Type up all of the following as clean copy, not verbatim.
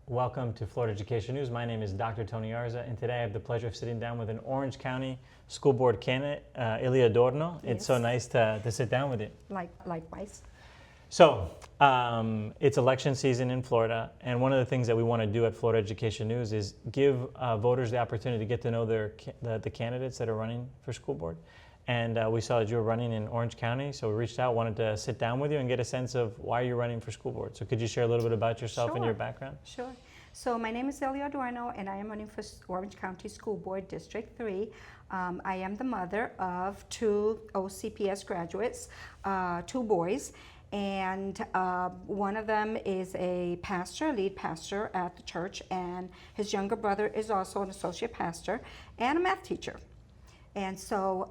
Welcome to Florida Education News. My name is Dr. Tony Arza, and today I have the pleasure of sitting down with an Orange County School Board candidate, Ilia Adorno. It's so nice to sit down with you. Likewise. So, it's election season in Florida, and one of the things that we want to do at Florida Education News is give voters the opportunity to get to know the candidates that are running for school board. And we saw that you were running in Orange County, so we reached out, wanted to sit down with you and get a sense of why you're running for school board. So could you share a little bit about yourself and your background? Sure. So my name is Ilia Adorno, and I am running for Orange County School Board District 3. I am the mother of two OCPS graduates, two boys, and one of them is a pastor, lead pastor at the church, and his younger brother is also an associate pastor and a math teacher. And so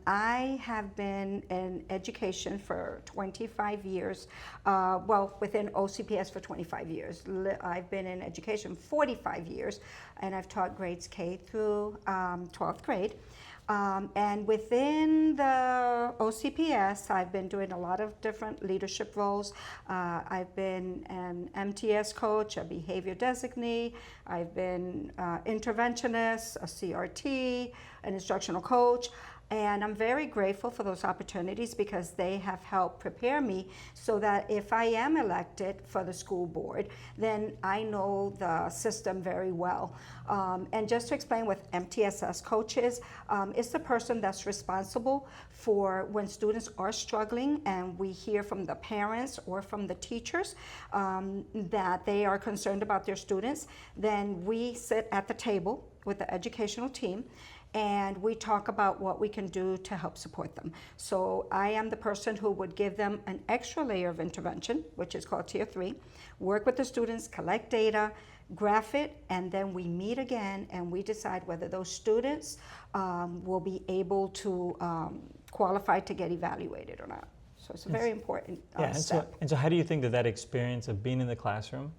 I have been in education for 25 years, within OCPS for 25 years. I've been in education 45 years, and I've taught grades K through 12th grade. And within the OCPS, I've been doing a lot of different leadership roles. I've been an MTS coach, a behavior designee. I've been interventionist, a CRT, an instructional coach. And I'm very grateful for those opportunities because they have helped prepare me so that if I am elected for the school board, then I know the system very well. And just to explain what MTSS coach is, it's the person that's responsible for when students are struggling and we hear from the parents or from the teachers that they are concerned about their students, then we sit at the table with the educational team and we talk about what we can do to help support them. So I am the person who would give them an extra layer of intervention, which is called Tier 3, work with the students, collect data, graph it, and then we meet again and we decide whether those students will be able to qualify to get evaluated or not. So it's a very important step. And so how do you think that experience of being in the classroom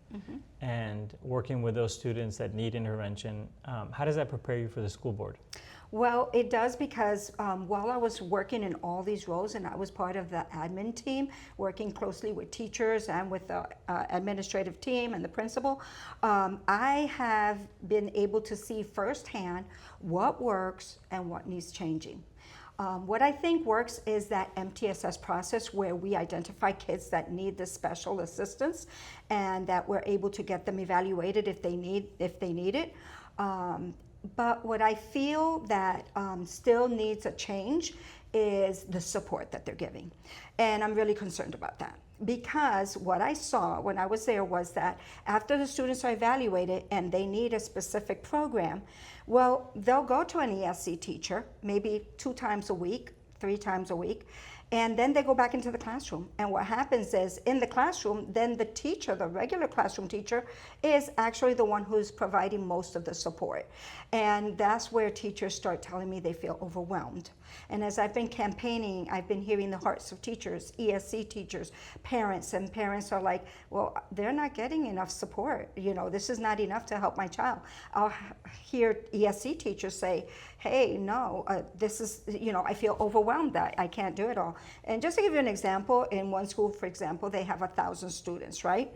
and working with those students that need intervention, how does that prepare you for the school board? Well, it does because while I was working in all these roles and I was part of the admin team, working closely with teachers and with the administrative team and the principal, I have been able to see firsthand what works and what needs changing. What I think works is that MTSS process where we identify kids that need the special assistance and that we're able to get them evaluated if they need it. But what I feel that still needs a change is the support that they're giving. And I'm really concerned about that. Because what I saw when I was there was that after the students are evaluated and they need a specific program, well, they'll go to an ESC teacher, maybe 2 times a week, 3 times a week, and then they go back into the classroom. And what happens is in the classroom, then the teacher, the regular classroom teacher, is actually the one who's providing most of the support. And that's where teachers start telling me they feel overwhelmed. And as I've been campaigning, I've been hearing the hearts of teachers, ESC teachers, parents, and parents are like, well, they're not getting enough support. You know, this is not enough to help my child. I'll hear ESC teachers say, hey, no, this is, you know, I feel overwhelmed that I can't do it all. And just to give you an example, in one school, for example, they have 1,000 students, right?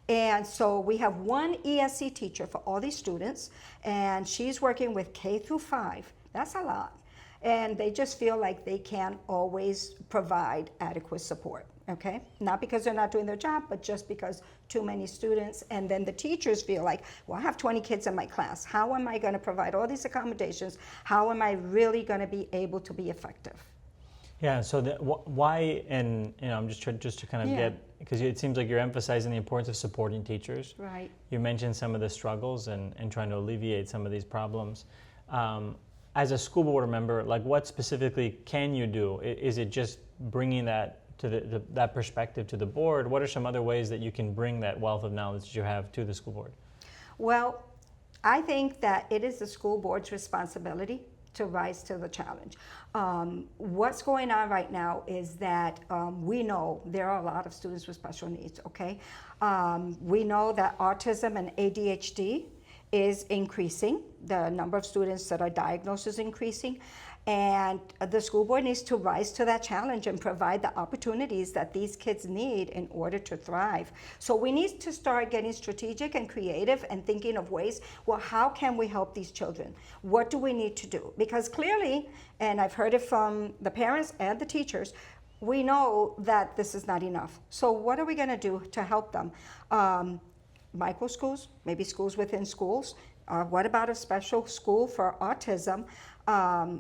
And so we have one ESC teacher for all these students, and she's working with K through 5. That's a lot. And they just feel like they can't always provide adequate support, okay? Not because they're not doing their job, but just because too many students. And then the teachers feel like, well, I have 20 kids in my class. How am I gonna provide all these accommodations? How am I really gonna be able to be effective? Yeah, so why, and you know, I'm just to kind of get, because it seems like you're emphasizing the importance of supporting teachers. Right. You mentioned some of the struggles and trying to alleviate some of these problems. As a school board member, like what specifically can you do? Is it just bringing that to that perspective to the board? What are some other ways that you can bring that wealth of knowledge that you have to the school board? Well, I think that it is the school board's responsibility to rise to the challenge. What's going on right now is that we know there are a lot of students with special needs, okay? We know that autism and ADHD is increasing. The number of students that are diagnosed is increasing. And the school board needs to rise to that challenge and provide the opportunities that these kids need in order to thrive. So we need to start getting strategic and creative and thinking of ways, well, how can we help these children? What do we need to do? Because clearly, and I've heard it from the parents and the teachers, we know that this is not enough. So what are we going to do to help them? Micro schools, maybe schools within schools. What about a special school for autism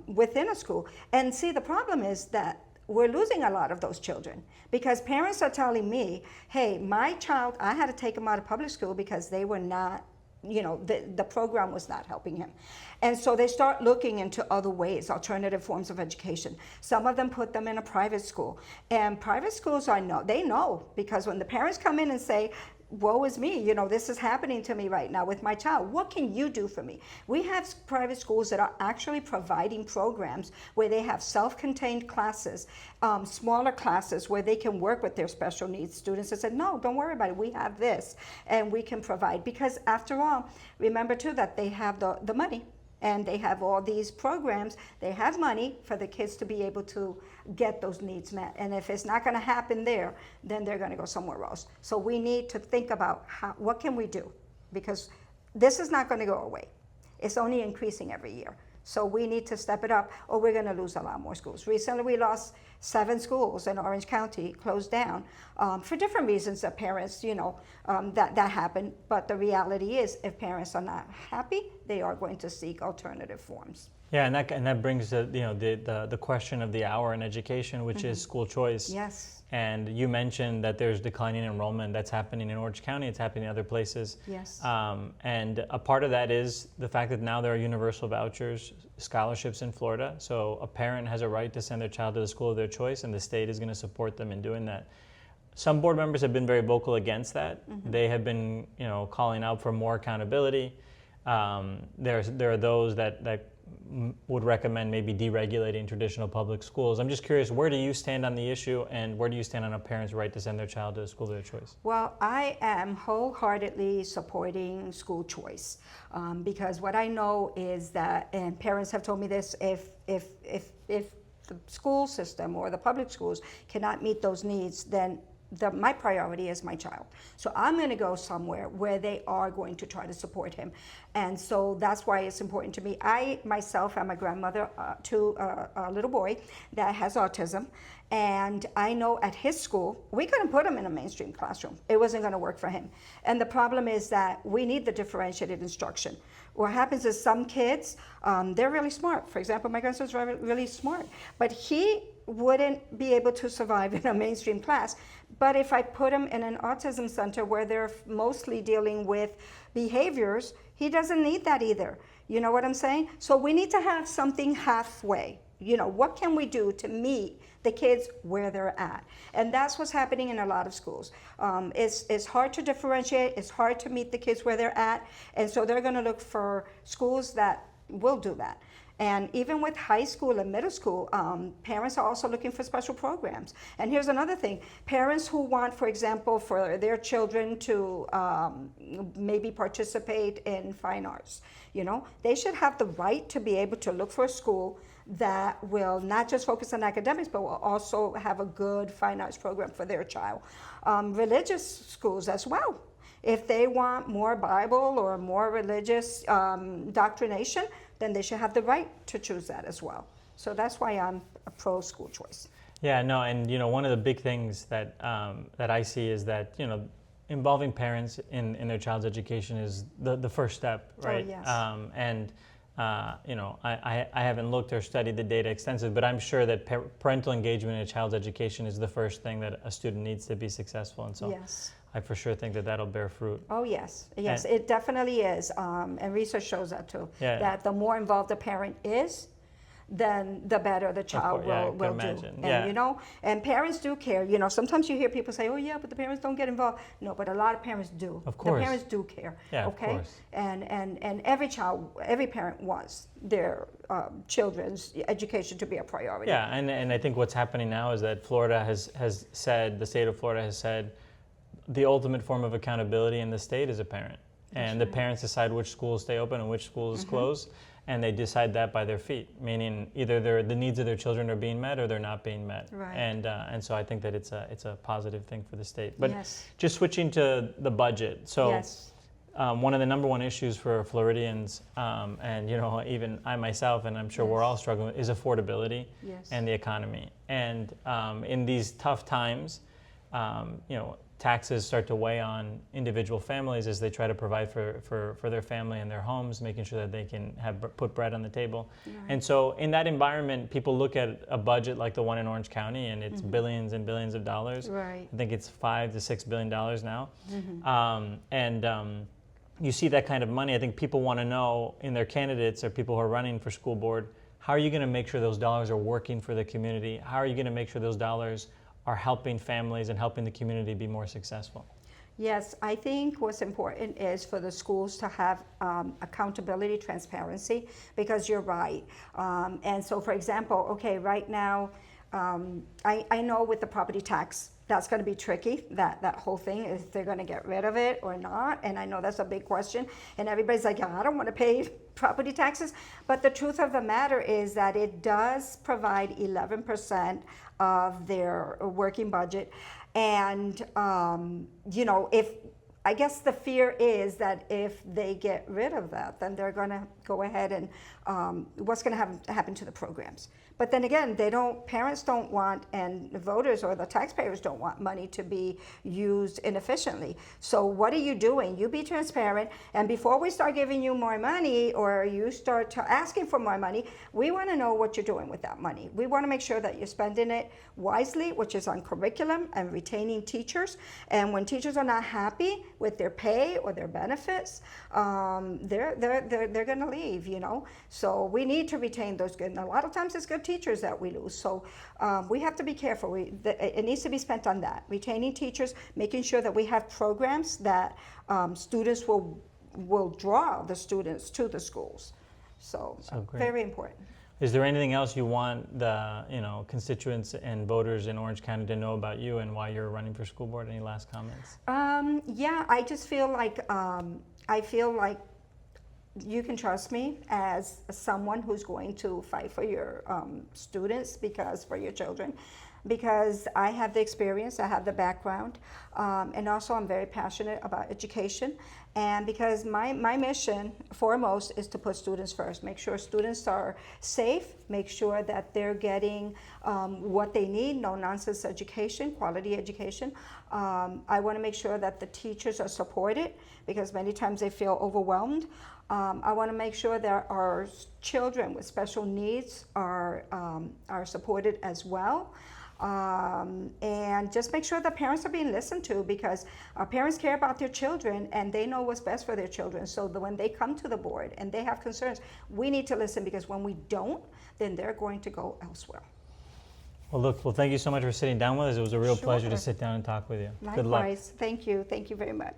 within a school? And see, the problem is that we're losing a lot of those children because parents are telling me, hey, my child, I had to take him out of public school because they were not, the program was not helping him. And so they start looking into other ways, alternative forms of education. Some of them put them in a private school. And private schools they know, because when the parents come in and say, woe is me, this is happening to me right now with my child. What can you do for me? We have private schools that are actually providing programs where they have self-contained classes, smaller classes where they can work with their special needs students and said, no, don't worry about it. We have this and we can provide. Because after all, remember too that they have the money. And they have all these programs. They have money for the kids to be able to get those needs met. And if it's not going to happen there, then they're going to go somewhere else. So we need to think about what can we do? Because this is not going to go away. It's only increasing every year. So we need to step it up or we're going to lose a lot more schools. Recently we lost 7 schools in Orange County, closed down for different reasons that parents, that happened. But the reality is if parents are not happy, they are going to seek alternative forms. Yeah, and that brings the question of the hour in education, which is school choice. Yes. And you mentioned that there's declining enrollment. That's happening in Orange County. It's happening in other places. Yes. And a part of that is the fact that now there are universal vouchers, scholarships in Florida. So a parent has a right to send their child to the school of their choice, and the state is going to support them in doing that. Some board members have been very vocal against that. They have been, calling out for more accountability. There are those that would recommend maybe deregulating traditional public schools. I'm just curious, where do you stand on the issue, and where do you stand on a parent's right to send their child to a school of their choice? Well, I am wholeheartedly supporting school choice because what I know is that, and parents have told me this, if the school system or the public schools cannot meet those needs, then my priority is my child. So I'm going to go somewhere where they are going to try to support him. And so that's why it's important to me. I myself am a grandmother to a little boy that has autism. And I know at his school, we couldn't put him in a mainstream classroom. It wasn't going to work for him. And the problem is that we need the differentiated instruction. What happens is some kids, they're really smart. For example, my grandson's really smart. But he wouldn't be able to survive in a mainstream class. But if I put him in an autism center where they're mostly dealing with behaviors, he doesn't need that either. You know what I'm saying? So we need to have something halfway. What can we do to meet the kids where they're at? And that's what's happening in a lot of schools. It's hard to differentiate. It's hard to meet the kids where they're at. And so they're going to look for schools that will do that. And even with high school and middle school, parents are also looking for special programs. And here's another thing. Parents who want, for example, for their children to maybe participate in fine arts, they should have the right to be able to look for a school that will not just focus on academics, but will also have a good fine arts program for their child. Religious schools as well. If they want more Bible or more religious doctrination, then they should have the right to choose that as well. So that's why I'm a pro school choice. Yeah, no, and one of the big things that I see is that involving parents in their child's education is the first step, right? Oh, yes. I haven't looked or studied the data extensively, but I'm sure that parental engagement in a child's education is the first thing that a student needs to be successful. And so Yes. I for sure think that that'll bear fruit. Oh, yes. Yes, it definitely is. And research shows that too. Yeah. That the more involved the parent is, then the better the child will do. And and parents do care. Sometimes you hear people say, "Oh yeah, but the parents don't get involved." No, but a lot of parents do. Of course. The parents do care. Yeah, okay? of course. And every parent wants their children's education to be a priority. Yeah, and I think what's happening now is that Florida has said, the state of Florida has said, the ultimate form of accountability in the state is a parent. And the parents decide which schools stay open and which schools close. and they decide that by their feet, meaning either the needs of their children are being met or they're not being met. Right. And so I think that it's a positive thing for the state. But Yes. just switching to the budget. So Yes. one of the number one issues for Floridians, and even I myself, and I'm sure we're Yes. all struggling with, is affordability Yes. and the economy. And in these tough times, taxes start to weigh on individual families as they try to provide for their family and their homes, making sure that they can put bread on the table. Right. And so in that environment, people look at a budget like the one in Orange County, and it's billions and billions of dollars. Right. I think it's $5 to $6 billion now. Mm-hmm. You see that kind of money. I think people want to know in their candidates or people who are running for school board, how are you going to make sure those dollars are working for the community? How are you going to make sure those dollars are helping families and helping the community be more successful? Yes, I think what's important is for the schools to have accountability, transparency, because you're right. And so, for example, okay, right now, I know with the property tax, that's going to be tricky, that whole thing, if they're going to get rid of it or not. And I know that's a big question. And everybody's like, yeah, I don't want to pay property taxes. But the truth of the matter is that it does provide 11% of their working budget. And, if I guess the fear is that if they get rid of that, then they're going to go ahead and what's going to happen to the programs. But then again, parents don't want, and the voters or the taxpayers don't want money to be used inefficiently. So what are you doing? You be transparent, and before we start giving you more money or you start asking for more money, we want to know what you're doing with that money. We want to make sure that you're spending it wisely, which is on curriculum and retaining teachers. And when teachers are not happy with their pay or their benefits, they're going to leave, So we need to retain those good. And a lot of times it's good teachers that we lose. So we have to be careful. It needs to be spent on that. Retaining teachers, making sure that we have programs that students will draw the students to the schools. So great. very important. Is there anything else you want the constituents and voters in Orange County to know about you and why you're running for school board? Any last comments? Yeah, I just feel like you can trust me as someone who's going to fight for your students, for your children, because I have the experience, I have the background, and also I'm very passionate about education. And because my mission foremost is to put students first, make sure students are safe, make sure that they're getting what they need, no nonsense education, quality education. I want to make sure that the teachers are supported, because many times they feel overwhelmed. I want to make sure that our children with special needs are supported as well. And just make sure that parents are being listened to, because our parents care about their children and they know what's best for their children. So that when they come to the board and they have concerns, we need to listen, because when we don't, then they're going to go elsewhere. Well, thank you so much for sitting down with us. It was a real Sure. pleasure to sit down and talk with you. Likewise. Good luck. Thank you. Thank you very much.